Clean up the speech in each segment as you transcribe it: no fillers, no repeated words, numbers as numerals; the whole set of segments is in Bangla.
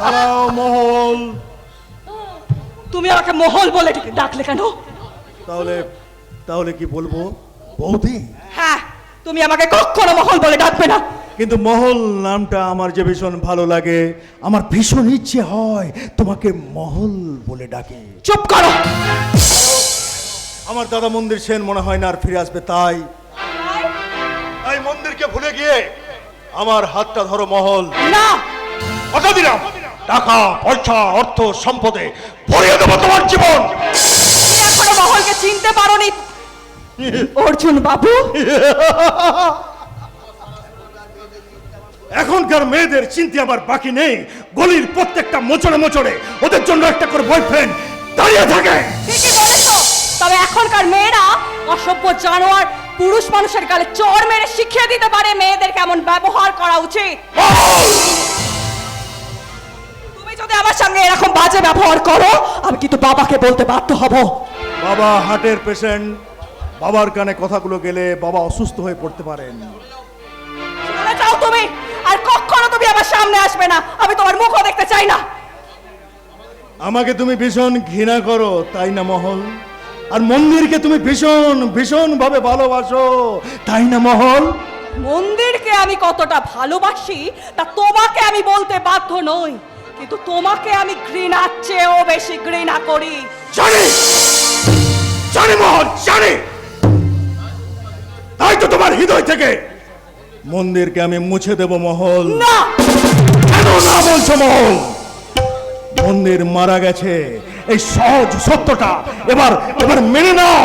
দাঁড়াও মহল। তুমি আমাকে মহল বলে ডাকলে কেন? তাহলে তাহলে কি বলবো বৌদি? হ্যাঁ, তুমি আমাকে কখনো মহল বলে ডাকবে না। কিন্তু মহল নামটা আমার যে ভীষণ ভালো লাগে, আমার ভীষণ ইচ্ছে হয় তোমাকে মহল বলে ডাকে। চুপ করো। আমার দাদা মন্দির সেন মনে হয় না আর ফিরে আসবে, তাই তাই মন্দিরকে ভুলে গিয়ে আমার হাতটা ধরো মহল। না, কথা দিলাম, টাকা পয়সা অর্থ সম্পদে ভরিয়ে দেবো তোমার জীবন। তুমি এখনো মহলকে চিনতে পারোনি অর্জুন বাবু। এখনকার মেয়েদের চিন্তা আবার বাকি নেই। গলির প্রত্যেকটা মোচড়ে মোচড়ে ওদের জন্য একটা করে বয়ফ্রেন্ড দাঁড়িয়ে থাকে। ঠিকই বলেছো, তবে এখনকার মেয়েরা অসভ্য জানোয়ার পুরুষ মানুষের গালে চড় মেরে শিখিয়ে দিতে পারে মেয়েদের কেমন ব্যবহার করা উচিত। তুমি যদি আমার সঙ্গে এরকম বাজে ব্যবহার করো, আমি কিন্তু বাবাকে বলতে বাধ্য হব। বাবা হার্টের পেশেন্ট, বাবার কানে কথাগুলো গেলে বাবা অসুস্থ হয়ে পড়তে পারেন। চলে যাও তুমি, আর কখনো তুমি আমার সামনে আসবে না। আমি তোমার মুখও দেখতে চাই না। আমাকে তুমি ভীষণ ঘৃণা করো, তাই না মহল? আর মন্দিরকে তুমি ভীষণ ভীষণ ভাবে ভালোবাসো, তাই না মহল? মন্দিরকে আমি কতটা ভালোবাসি তা তোমাকে আমি বলতে বাধ্য নই, কিন্তু তোমাকে আমি ঘৃণার চেয়েও বেশি ঘৃণা করি। জানি জানি মহল, জানি। তাই তো তোমার হৃদয় থেকে মন্দিরকে আমি মুছে দেব মহল। না, কেন না বলছো মহল? মন্দির মারা গেছে, এই সহজ সত্যটা এবার এবার মেনে নাও।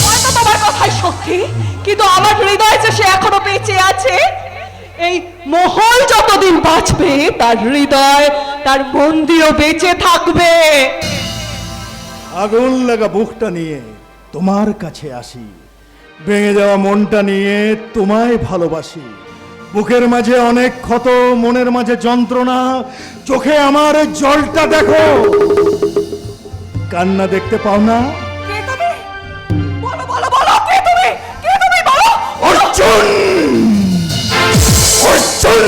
হয়তো তোমার কথাই সত্যি, কিন্তু আমার হৃদয়ে যে সে এখনো বেঁচে আছে। এই মহল যতদিন বাঁচবে, তার হৃদয়, তার মন্দিরও বেঁচে থাকবে। আগুন লাগা বুকটা নিয়ে তোমার কাছে আসি, ভেঙে যাওয়া মনটা নিয়ে তোমায় ভালোবাসি। বুকের মাঝে অনেক ক্ষত, মনের মাঝে যন্ত্রণা, চোখে আমার জলটা দেখো, কান্না দেখতে পাও না? কে তুমি? বলো বলো বলো, কে তুমি? কে তুমি বলো? অর্জুন! অর্জুন!